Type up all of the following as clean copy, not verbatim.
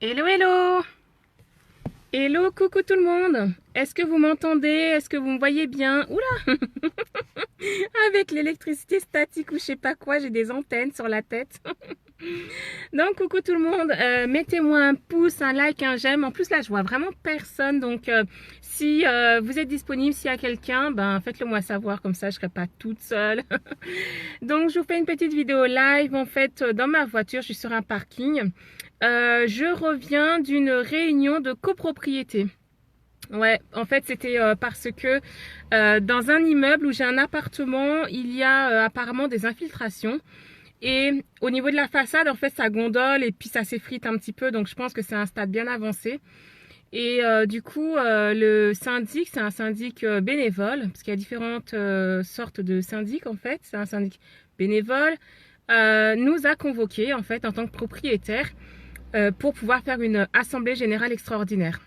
Hello, hello! Hello, coucou tout le monde! Est-ce que vous m'entendez? Est-ce que vous me voyez bien? Oula! Avec l'électricité statique ou je sais pas quoi, j'ai des antennes sur la tête. Donc, coucou tout le monde, mettez-moi un pouce, un like, un j'aime. En plus, là, je vois vraiment personne. Donc, si vous êtes disponible, s'il y a quelqu'un, ben, faites-le moi savoir. Comme ça, je serai pas toute seule. Donc, je vous fais une petite vidéo live. En fait, dans ma voiture, je suis sur un parking. Je reviens d'une réunion de copropriété. Ouais, en fait, c'était parce que dans un immeuble où j'ai un appartement, il y a apparemment des infiltrations. Et au niveau de la façade, en fait, ça gondole et puis ça s'effrite un petit peu. Donc, je pense que c'est un stade bien avancé. Et du coup, le syndic, c'est un syndic bénévole, parce qu'il y a différentes sortes de syndics, en fait. C'est un syndic bénévole. Nous a convoqués, en fait, en tant que propriétaire, pour pouvoir faire une assemblée générale extraordinaire.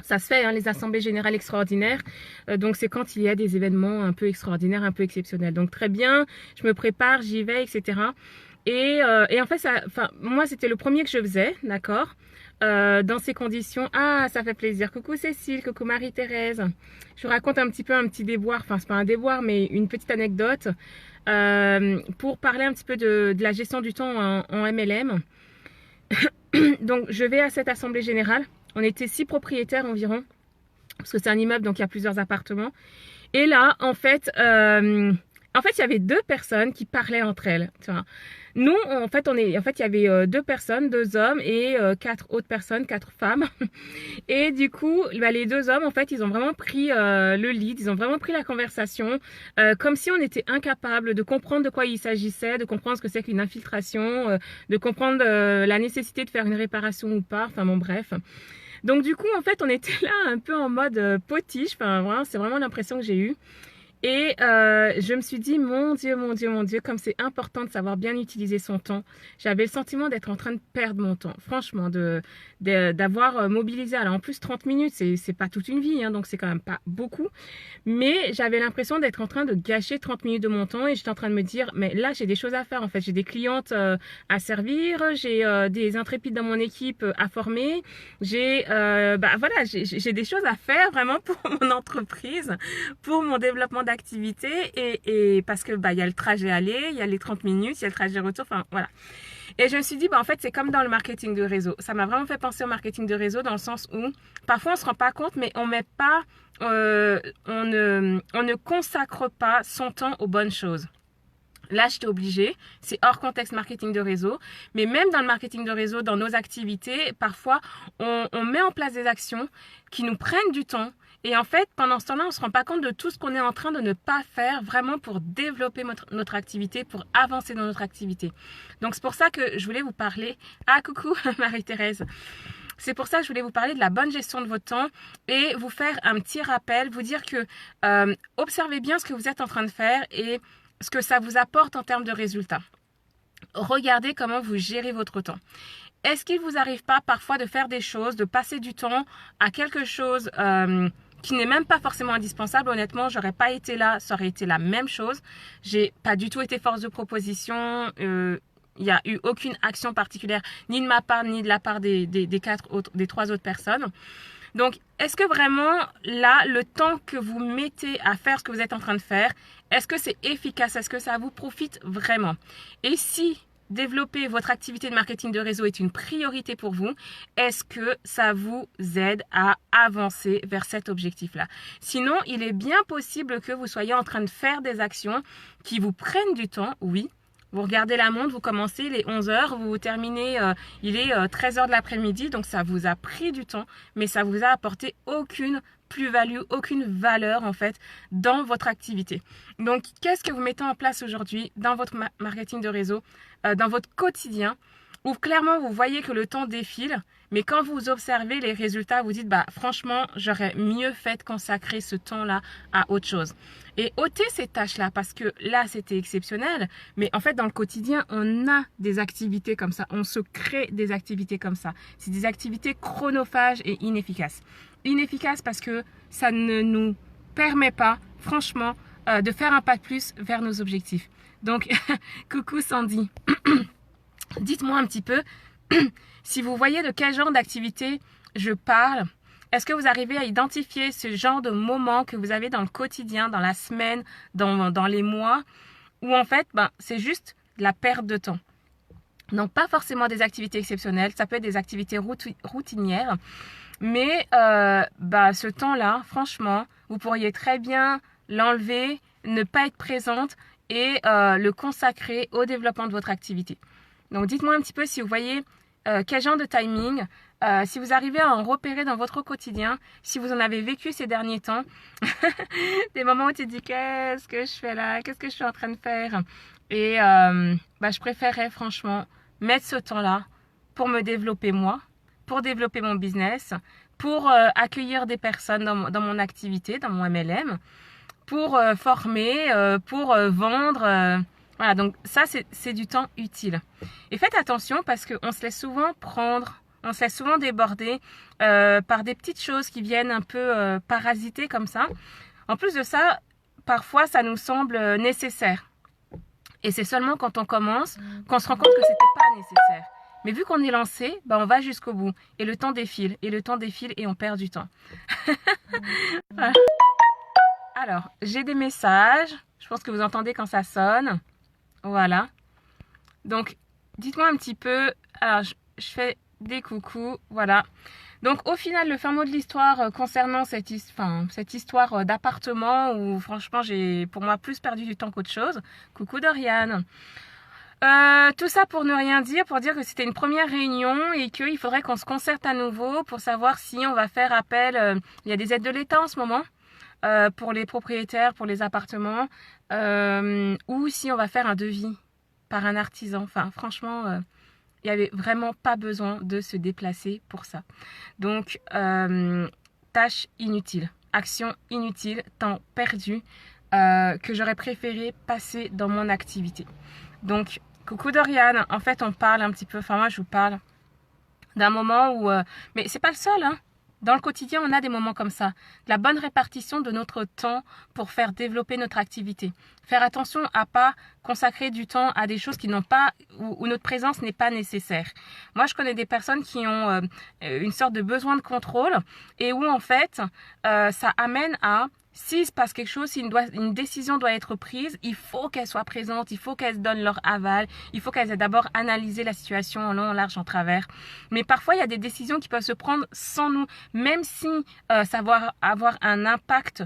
Ça se fait, hein, les assemblées générales extraordinaires. Donc, c'est quand il y a des événements un peu extraordinaires, un peu exceptionnels. Donc, très bien, je me prépare, j'y vais, etc. Et en fait, moi, c'était le premier que je faisais, d'accord, dans ces conditions. Ah, ça fait plaisir. Coucou Cécile, coucou Marie-Thérèse. Je vous raconte un petit peu un petit déboire. Enfin, c'est pas un déboire, mais une petite anecdote pour parler un petit peu de la gestion du temps en MLM. Donc, je vais à cette assemblée générale. On était 6 propriétaires environ, parce que c'est un immeuble, donc il y a plusieurs appartements. Et là, en fait, il y avait 2 personnes qui parlaient entre elles. Tu vois. Nous, en fait, il y avait 2 personnes, 2 hommes et 4 autres personnes, 4 femmes. Et du coup, bah, les 2 hommes, en fait, ils ont vraiment pris le lead, ils ont vraiment pris la conversation, comme si on était incapable de comprendre de quoi il s'agissait, de comprendre ce que c'est qu'une infiltration, de comprendre la nécessité de faire une réparation ou pas. Enfin bon, bref. Donc du coup, en fait, on était là un peu en mode potiche. Enfin, vraiment, c'est vraiment l'impression que j'ai eue. Et je me suis dit, mon Dieu, mon Dieu, mon Dieu, comme c'est important de savoir bien utiliser son temps. J'avais le sentiment d'être en train de perdre mon temps, franchement, d'avoir mobilisé. Alors en plus, 30 minutes, c'est pas toute une vie, hein, donc c'est quand même pas beaucoup. Mais j'avais l'impression d'être en train de gâcher 30 minutes de mon temps et j'étais en train de me dire, mais là, j'ai des choses à faire en fait. J'ai des clientes à servir, j'ai des intrépides dans mon équipe à former, j'ai des choses à faire vraiment pour mon entreprise, pour mon développement d'activité et parce que il y a le trajet aller, il y a les 30 minutes, il y a le trajet retour, enfin voilà. Et je me suis dit, en fait, c'est comme dans le marketing de réseau. Ça m'a vraiment fait penser au marketing de réseau dans le sens où parfois on se rend pas compte, mais on met pas, on ne consacre pas son temps aux bonnes choses. Là, j'étais obligée. C'est hors contexte marketing de réseau. Mais même dans le marketing de réseau, dans nos activités, parfois, on met en place des actions qui nous prennent du temps. Et en fait, pendant ce temps-là, on ne se rend pas compte de tout ce qu'on est en train de ne pas faire vraiment pour développer notre activité, pour avancer dans notre activité. Donc, c'est pour ça que je voulais vous parler. Ah, coucou Marie-Thérèse. C'est pour ça que je voulais vous parler de la bonne gestion de votre temps et vous faire un petit rappel, vous dire que observez bien ce que vous êtes en train de faire et ce que ça vous apporte en termes de résultats. Regardez comment vous gérez votre temps. Est-ce qu'il vous arrive pas parfois de faire des choses, de passer du temps à quelque chose qui n'est même pas forcément indispensable? Honnêtement, j'aurais pas été là, ça aurait été la même chose. J'ai pas du tout été force de proposition. Il n'y a eu aucune action particulière, ni de ma part, ni de la part des 3 autres personnes. Donc, est-ce que vraiment, là, le temps que vous mettez à faire ce que vous êtes en train de faire, est-ce que c'est efficace? Est-ce que ça vous profite vraiment? Et si développer votre activité de marketing de réseau est une priorité pour vous, est-ce que ça vous aide à avancer vers cet objectif-là? Sinon, il est bien possible que vous soyez en train de faire des actions qui vous prennent du temps, oui. Vous regardez la montre, vous commencez, il est 11h, vous terminez, il est 13h de l'après-midi, donc ça vous a pris du temps, mais ça vous a apporté aucune plus-value, aucune valeur en fait dans votre activité. Donc, qu'est-ce que vous mettez en place aujourd'hui dans votre marketing de réseau, dans votre quotidien, où clairement vous voyez que le temps défile, mais quand vous observez les résultats, vous dites, franchement, j'aurais mieux fait de consacrer ce temps-là à autre chose. Et ôtez ces tâches-là, parce que là, c'était exceptionnel, mais en fait, dans le quotidien, on a des activités comme ça, on se crée des activités comme ça. C'est des activités chronophages et inefficaces. Inefficaces parce que ça ne nous permet pas, franchement, de faire un pas de plus vers nos objectifs. Donc, coucou Sandy. Dites-moi un petit peu, si vous voyez de quel genre d'activité je parle, est-ce que vous arrivez à identifier ce genre de moments que vous avez dans le quotidien, dans la semaine, dans les mois, où en fait, c'est juste de la perte de temps. Donc, pas forcément des activités exceptionnelles, ça peut être des activités routinières, mais ce temps-là, franchement, vous pourriez très bien l'enlever, ne pas être présente et le consacrer au développement de votre activité. Donc, dites-moi un petit peu si vous voyez quel genre de timing, si vous arrivez à en repérer dans votre quotidien, si vous en avez vécu ces derniers temps, des moments où tu te dis qu'est-ce que je fais là, qu'est-ce que je suis en train de faire, et je préférerais franchement mettre ce temps-là pour me développer moi, pour développer mon business, pour accueillir des personnes dans mon activité, dans mon MLM, pour former, pour vendre. Voilà, donc ça, c'est du temps utile. Et faites attention parce qu'on se laisse souvent prendre, on se laisse souvent déborder par des petites choses qui viennent un peu parasiter comme ça. En plus de ça, parfois, ça nous semble nécessaire. Et c'est seulement quand on commence qu'on se rend compte que c'était pas nécessaire. Mais vu qu'on est lancé, on va jusqu'au bout. Et le temps défile, et on perd du temps. Voilà. Alors, j'ai des messages. Je pense que vous entendez quand ça sonne. Voilà. Donc, dites-moi un petit peu. Alors, je fais des coucous. Voilà. Donc, au final, le fin mot de l'histoire concernant cette histoire d'appartement où, franchement, j'ai, pour moi, plus perdu du temps qu'autre chose. Coucou Doriane. Tout ça pour ne rien dire, pour dire que c'était une première réunion et qu'il faudrait qu'on se concerte à nouveau pour savoir si on va faire appel. Il y a des aides de l'État en ce moment pour les propriétaires, pour les appartements, ou si on va faire un devis par un artisan. Enfin, franchement, il n'y avait vraiment pas besoin de se déplacer pour ça. Donc, tâche inutile, action inutile, temps perdu que j'aurais préféré passer dans mon activité. Donc, coucou Doriane, en fait on parle un petit peu, moi je vous parle d'un moment où, mais c'est pas le seul, hein. Dans le quotidien on a des moments comme ça, la bonne répartition de notre temps pour faire développer notre activité. Faire attention à pas consacrer du temps à des choses qui n'ont pas, où notre présence n'est pas nécessaire. Moi je connais des personnes qui ont une sorte de besoin de contrôle et où en fait ça amène à... Si il se passe quelque chose, si une décision doit être prise, il faut qu'elle soit présente, il faut qu'elles donnent leur aval, il faut qu'elles aient d'abord analysé la situation en long, en large, en travers. Mais parfois, il y a des décisions qui peuvent se prendre sans nous, même si ça va avoir un impact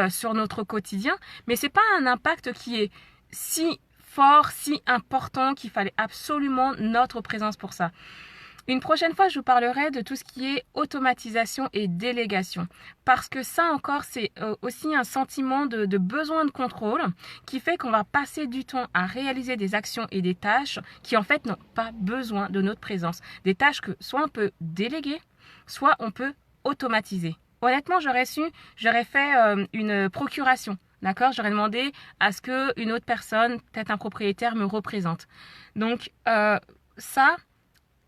sur notre quotidien. Mais c'est pas un impact qui est si fort, si important qu'il fallait absolument notre présence pour ça. Une prochaine fois, je vous parlerai de tout ce qui est automatisation et délégation. Parce que ça encore, c'est aussi un sentiment de besoin de contrôle qui fait qu'on va passer du temps à réaliser des actions et des tâches qui en fait n'ont pas besoin de notre présence. Des tâches que soit on peut déléguer, soit on peut automatiser. Honnêtement, j'aurais fait une procuration. D'accord, j'aurais demandé à ce qu'une autre personne, peut-être un propriétaire, me représente. Donc ça...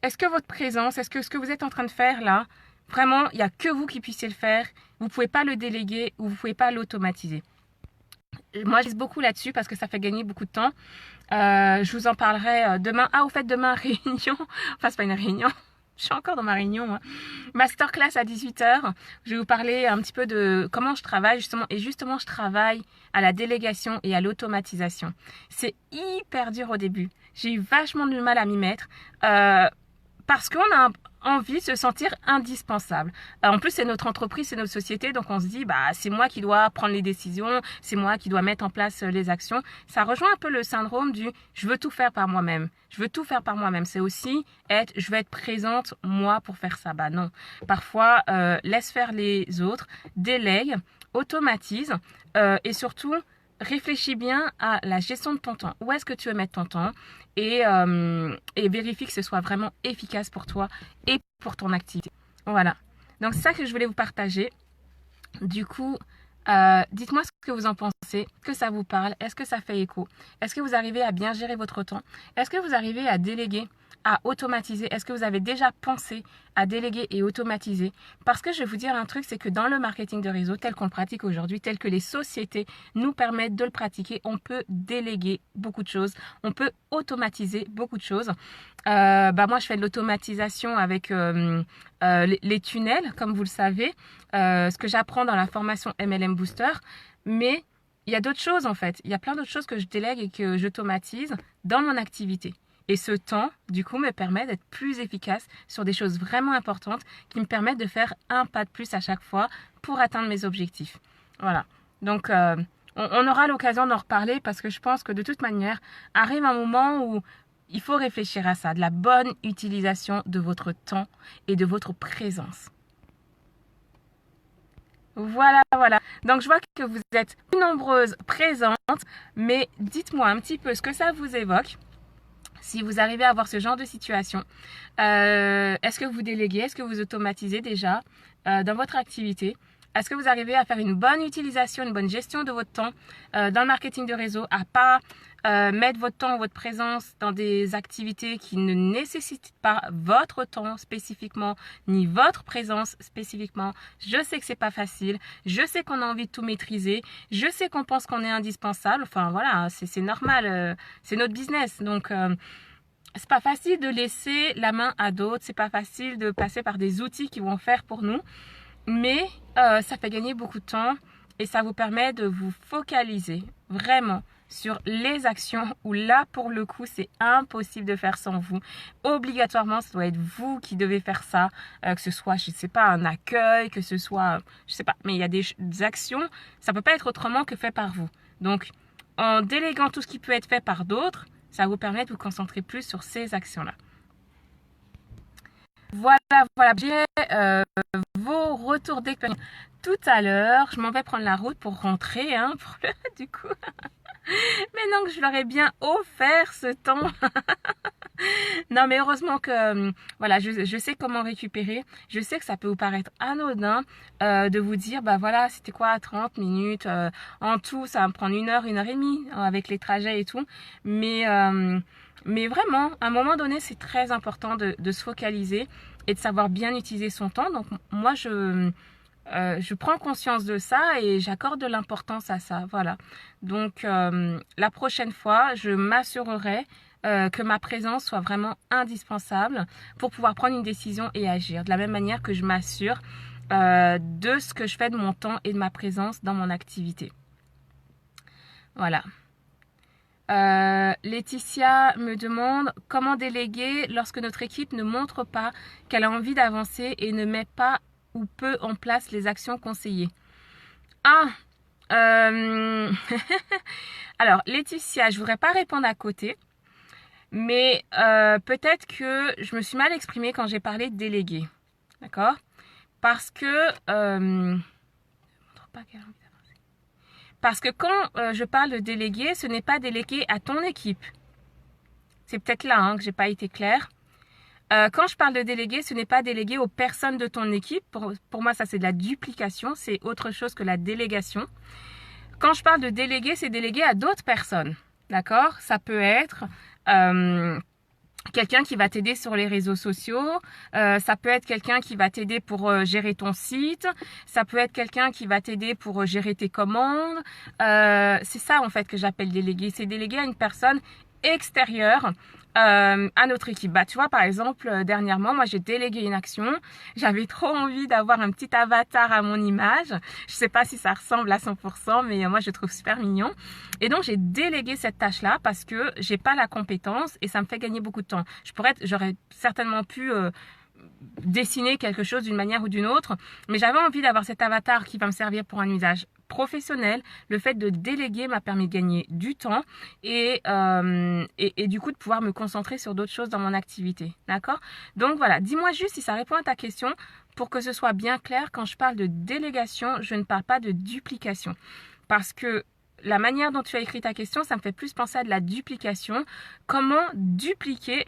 Est-ce que votre présence, est-ce que ce que vous êtes en train de faire là, vraiment, il n'y a que vous qui puissiez le faire, vous ne pouvez pas le déléguer ou vous ne pouvez pas l'automatiser. Moi, je lis beaucoup là-dessus parce que ça fait gagner beaucoup de temps. Je vous en parlerai demain. Ah, au fait, demain, réunion. Enfin, c'est pas une réunion. Je suis encore dans ma réunion, moi. Masterclass à 18h. Je vais vous parler un petit peu de comment je travaille, justement. Et justement, je travaille à la délégation et à l'automatisation. C'est hyper dur au début. J'ai eu vachement de mal à m'y mettre. Parce qu'on a envie de se sentir indispensable. En plus, c'est notre entreprise, c'est notre société, donc on se dit, c'est moi qui dois prendre les décisions, c'est moi qui dois mettre en place les actions. Ça rejoint un peu le syndrome du « je veux tout faire par moi-même ». Je veux tout faire par moi-même. C'est aussi je veux être présente, moi, pour faire ça. Non. Parfois, laisse faire les autres, délègue, automatise et surtout, réfléchis bien à la gestion de ton temps. Où est-ce que tu veux mettre ton temps et vérifie que ce soit vraiment efficace pour toi et pour ton activité. Voilà. Donc, c'est ça que je voulais vous partager. Du coup, dites-moi ce que vous en pensez. Est-ce que ça vous parle? Est-ce que ça fait écho? Est-ce que vous arrivez à bien gérer votre temps? Est-ce que vous arrivez à déléguer, à automatiser? Est-ce que vous avez déjà pensé à déléguer et automatiser? Parce que je vais vous dire un truc, c'est que dans le marketing de réseau, tel qu'on le pratique aujourd'hui, tel que les sociétés nous permettent de le pratiquer, on peut déléguer beaucoup de choses, on peut automatiser beaucoup de choses. Moi, je fais de l'automatisation avec les tunnels, comme vous le savez, ce que j'apprends dans la formation MLM Booster, mais il y a d'autres choses en fait. Il y a plein d'autres choses que je délègue et que j'automatise dans mon activité. Et ce temps, du coup, me permet d'être plus efficace sur des choses vraiment importantes qui me permettent de faire un pas de plus à chaque fois pour atteindre mes objectifs. Voilà. Donc, on aura l'occasion d'en reparler parce que je pense que de toute manière, arrive un moment où il faut réfléchir à ça, de la bonne utilisation de votre temps et de votre présence. Voilà. Donc, je vois que vous êtes nombreuses présentes, mais dites-moi un petit peu ce que ça vous évoque. Si vous arrivez à avoir ce genre de situation, est-ce que vous déléguez, est-ce que vous automatisez déjà dans votre activité? Est-ce que vous arrivez à faire une bonne utilisation, une bonne gestion de votre temps dans le marketing de réseau, à pas mettre votre temps, votre présence dans des activités qui ne nécessitent pas votre temps spécifiquement, ni votre présence spécifiquement? Je sais que c'est pas facile, je sais qu'on a envie de tout maîtriser, je sais qu'on pense qu'on est indispensable, enfin voilà, c'est normal, c'est notre business, donc c'est pas facile de laisser la main à d'autres, c'est pas facile de passer par des outils qui vont faire pour nous, mais ça fait gagner beaucoup de temps et ça vous permet de vous focaliser vraiment sur les actions où là, pour le coup, c'est impossible de faire sans vous. Obligatoirement, ça doit être vous qui devez faire ça, que ce soit, je ne sais pas, un accueil, que ce soit, je ne sais pas, mais il y a des actions, ça ne peut pas être autrement que fait par vous. Donc, en déléguant tout ce qui peut être fait par d'autres, ça vous permet de vous concentrer plus sur ces actions-là. Voilà, j'ai vos retours d'expérience tout à l'heure. Je m'en vais prendre la route pour rentrer, du coup. Maintenant que je leur ai bien offert ce temps. Non, mais heureusement que, voilà, je sais comment récupérer. Je sais que ça peut vous paraître anodin de vous dire, voilà, c'était quoi, 30 minutes. En tout, ça va me prendre 1 heure, 1 heure et demie avec les trajets et tout. Mais vraiment, à un moment donné, c'est très important de se focaliser et de savoir bien utiliser son temps. Donc, moi, je prends conscience de ça et j'accorde de l'importance à ça. Voilà. Donc, la prochaine fois, je m'assurerai que ma présence soit vraiment indispensable pour pouvoir prendre une décision et agir. De la même manière que je m'assure de ce que je fais de mon temps et de ma présence dans mon activité. Voilà. Laetitia me demande comment déléguer lorsque notre équipe ne montre pas qu'elle a envie d'avancer et ne met pas ou peu en place les actions conseillées. Alors Laetitia, je ne voudrais pas répondre à côté, mais peut-être que je me suis mal exprimée quand j'ai parlé de déléguer, d'accord? Parce que Parce que quand je parle de déléguer, ce n'est pas déléguer à ton équipe. C'est peut-être là que j'ai pas été claire. Quand je parle de déléguer, ce n'est pas déléguer aux personnes de ton équipe. Pour moi, ça c'est de la duplication, c'est autre chose que la délégation. Quand je parle de déléguer, c'est déléguer à d'autres personnes. D'accord? Ça peut être quelqu'un qui va t'aider sur les réseaux sociaux, ça peut être quelqu'un qui va t'aider pour gérer ton site, ça peut être quelqu'un qui va t'aider pour gérer tes commandes. C'est ça en fait que j'appelle déléguer, c'est déléguer à une personne extérieure à notre équipe. Tu vois, par exemple, dernièrement, moi j'ai délégué une action. J'avais trop envie d'avoir un petit avatar à mon image. Je sais pas si ça ressemble à 100%, mais moi je trouve super mignon. Et donc j'ai délégué cette tâche-là parce que j'ai pas la compétence et ça me fait gagner beaucoup de temps. J'aurais certainement pu dessiner quelque chose d'une manière ou d'une autre, mais j'avais envie d'avoir cet avatar qui va me servir pour un usage professionnel. Le fait de déléguer m'a permis de gagner du temps et du coup de pouvoir me concentrer sur d'autres choses dans mon activité. D'accord? Donc voilà, dis-moi juste si ça répond à ta question pour que ce soit bien clair. Quand je parle de délégation, je ne parle pas de duplication parce que la manière dont tu as écrit ta question, ça me fait plus penser à de la duplication. Comment dupliquer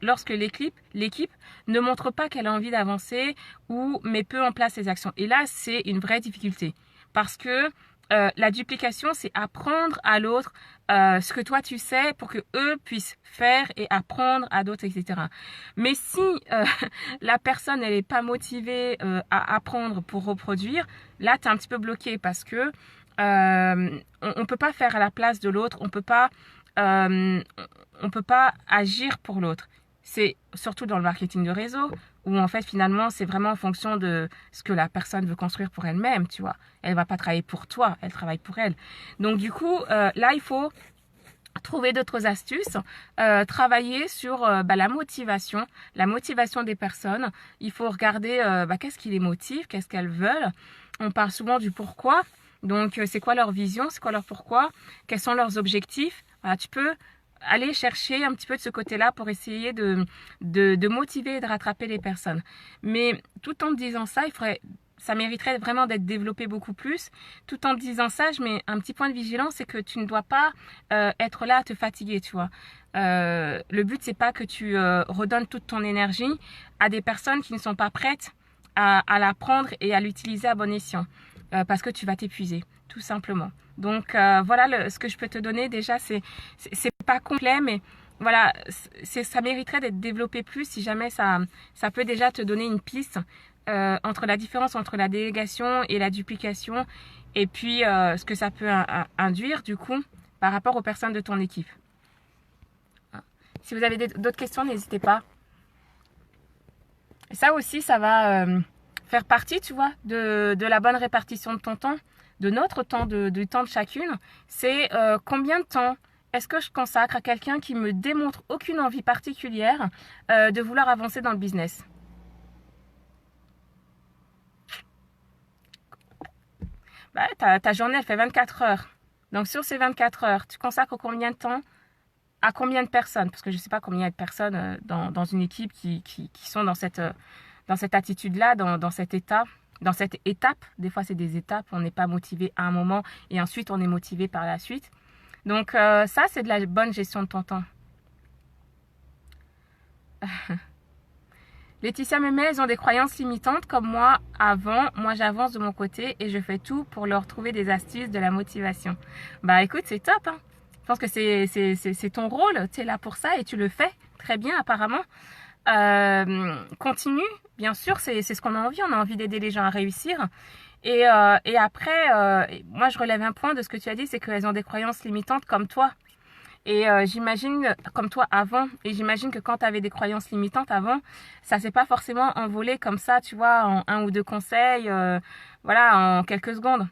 lorsque l'équipe ne montre pas qu'elle a envie d'avancer ou met peu en place ses actions. Et là, c'est une vraie difficulté. Parce que La duplication, c'est apprendre à l'autre ce que toi tu sais pour que eux puissent faire et apprendre à d'autres, etc. Mais si la personne elle est pas motivée à apprendre pour reproduire, là tu es un petit peu bloqué parce que on peut pas faire à la place de l'autre, on peut pas agir pour l'autre. C'est surtout dans le marketing de réseau où en fait finalement c'est vraiment en fonction de ce que la personne veut construire pour elle-même, tu vois. Elle va pas travailler pour toi, elle travaille pour elle. Donc du coup là il faut trouver d'autres astuces, travailler sur la motivation des personnes. Il faut regarder qu'est-ce qui les motive, qu'est-ce qu'elles veulent. On parle souvent du pourquoi. Donc, c'est quoi leur vision, c'est quoi leur pourquoi, quels sont leurs objectifs. Voilà, tu peux aller chercher un petit peu de ce côté-là pour essayer de motiver et de rattraper les personnes. Mais tout en disant ça, ça mériterait vraiment d'être développé beaucoup plus. Tout en disant ça, je mets un petit point de vigilance, c'est que tu ne dois pas être là à te fatiguer, tu vois. Le but, c'est pas que tu redonnes toute ton énergie à des personnes qui ne sont pas prêtes à la prendre et à l'utiliser à bon escient. Parce que tu vas t'épuiser, tout simplement. Donc voilà ce que je peux te donner. Déjà, c'est pas complet, mais voilà, ça mériterait d'être développé plus si jamais ça peut déjà te donner une piste entre la différence entre la délégation et la duplication et puis ce que ça peut induire du coup par rapport aux personnes de ton équipe. Si vous avez d'autres questions, n'hésitez pas. Et ça aussi, ça va faire partie, tu vois, de la bonne répartition de ton temps, de notre temps, du temps de chacune. C'est combien de temps est-ce que je consacre à quelqu'un qui me démontre aucune envie particulière de vouloir avancer dans le business. Ta journée, elle fait 24 heures. Donc, sur ces 24 heures, tu consacres combien de temps à combien de personnes? Parce que je ne sais pas combien il y a de personnes dans une équipe qui sont dans cette attitude-là, dans cet état, dans cette étape. Des fois, c'est des étapes. On n'est pas motivé à un moment et ensuite, on est motivé par la suite. Donc, ça, c'est de la bonne gestion de ton temps. Laetitia me met, elles ont des croyances limitantes comme moi avant. Moi, j'avance de mon côté et je fais tout pour leur trouver des astuces, de la motivation. Bah, écoute, c'est top, hein. Je pense que c'est ton rôle. Tu es là pour ça et tu le fais très bien, apparemment. Continue, bien sûr, c'est ce qu'on a envie. On a envie d'aider les gens à réussir. Et après, moi, je relève un point de ce que tu as dit, c'est qu'elles ont des croyances limitantes comme toi. Et j'imagine, comme toi avant, et j'imagine que quand tu avais des croyances limitantes avant, ça s'est pas forcément envolé comme ça, tu vois, en un ou deux conseils, voilà, en quelques secondes.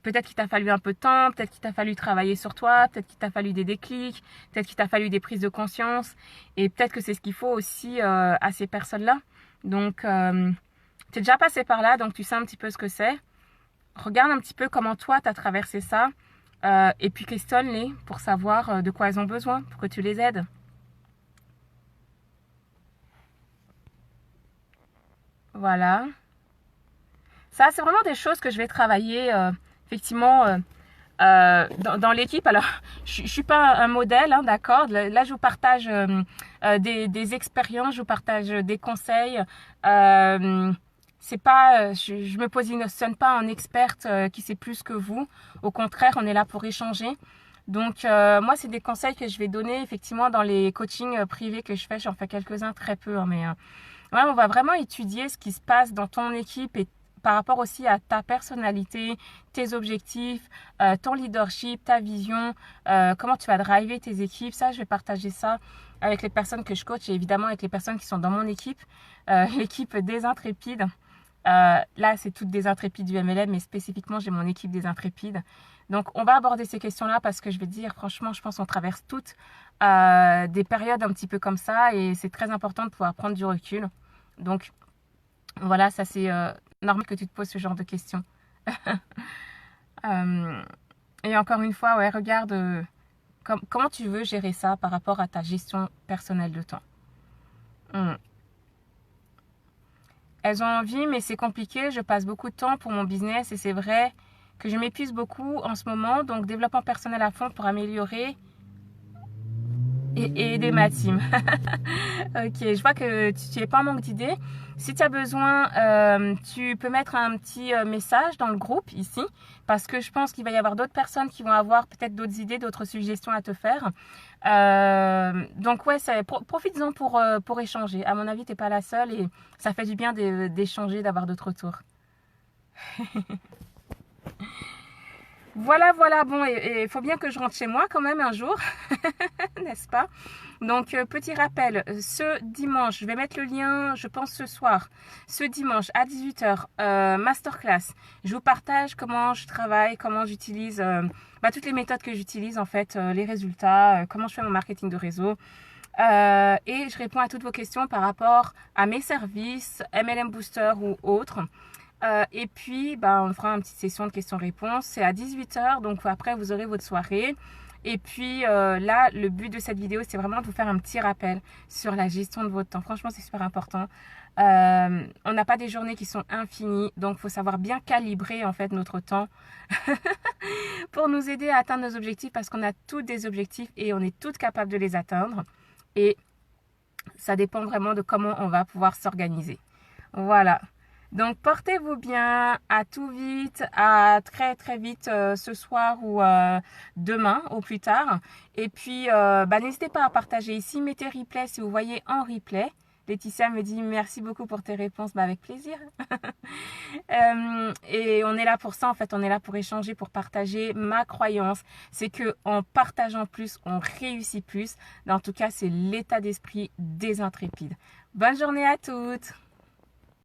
Peut-être qu'il t'a fallu un peu de temps, peut-être qu'il t'a fallu travailler sur toi, peut-être qu'il t'a fallu des déclics, peut-être qu'il t'a fallu des prises de conscience, et peut-être que c'est ce qu'il faut aussi à ces personnes-là. Donc, tu es déjà passé par là, donc tu sais un petit peu ce que c'est. Regarde un petit peu comment toi, tu as traversé ça. Et puis questionne-les pour savoir de quoi elles ont besoin, pour que tu les aides. Voilà. Ça, c'est vraiment des choses que je vais travailler effectivement dans l'équipe. Alors, je suis pas un modèle, hein, d'accord. Là, je vous partage des expériences, je vous partage des conseils. C'est pas, je me positionne pas en experte qui sait plus que vous. Au contraire, on est là pour échanger. Donc, moi, c'est des conseils que je vais donner effectivement dans les coachings privés que je fais. J'en fais quelques-uns, très peu, hein, mais ouais, on va vraiment étudier ce qui se passe dans ton équipe et par rapport aussi à ta personnalité, tes objectifs, ton leadership, ta vision, comment tu vas driver tes équipes. Ça, je vais partager ça avec les personnes que je coach et évidemment avec les personnes qui sont dans mon équipe, l'équipe des intrépides. Là, c'est toutes des intrépides du MLM, mais spécifiquement, j'ai mon équipe des intrépides. Donc, on va aborder ces questions-là parce que je vais te dire, franchement, je pense qu'on traverse toutes des périodes un petit peu comme ça et c'est très important de pouvoir prendre du recul. Donc, voilà, ça c'est normal que tu te poses ce genre de questions. Et encore une fois, ouais, regarde comment tu veux gérer ça par rapport à ta gestion personnelle de temps. Elles ont envie, mais c'est compliqué. Je passe beaucoup de temps pour mon business et c'est vrai que je m'épuise beaucoup en ce moment. Donc, développement personnel à fond pour améliorer et aider ma team. Ok, je vois que tu n'es pas en manque d'idées. Si tu as besoin, tu peux mettre un petit message dans le groupe ici, parce que je pense qu'il va y avoir d'autres personnes qui vont avoir peut-être d'autres idées, d'autres suggestions à te faire. Donc ouais, profites-en pour échanger. À mon avis, tu n'es pas la seule et ça fait du bien d'échanger, d'avoir d'autres retours. Voilà, voilà, bon, et il faut bien que je rentre chez moi quand même un jour, n'est-ce pas? Donc, petit rappel, ce dimanche, je vais mettre le lien, je pense ce soir, ce dimanche à 18h, masterclass. Je vous partage comment je travaille, comment j'utilise, toutes les méthodes que j'utilise en fait, les résultats, comment je fais mon marketing de réseau. Et je réponds à toutes vos questions par rapport à mes services, MLM Booster ou autres. Et puis, on fera une petite session de questions-réponses. C'est à 18h, donc après, vous aurez votre soirée. Et puis là, le but de cette vidéo, c'est vraiment de vous faire un petit rappel sur la gestion de votre temps. Franchement, c'est super important. On n'a pas des journées qui sont infinies, donc il faut savoir bien calibrer en fait notre temps pour nous aider à atteindre nos objectifs, parce qu'on a tous des objectifs et on est toutes capables de les atteindre. Et ça dépend vraiment de comment on va pouvoir s'organiser. Voilà. Donc, portez-vous bien, à tout vite, à très très vite ce soir ou demain au plus tard. Et puis, n'hésitez pas à partager ici, mettez replay si vous voyez en replay. Laetitia me dit merci beaucoup pour tes réponses, avec plaisir. Et on est là pour ça en fait, on est là pour échanger, pour partager. Ma croyance, c'est que en partageant plus, on réussit plus. En tout cas, c'est l'état d'esprit des intrépides. Bonne journée à toutes.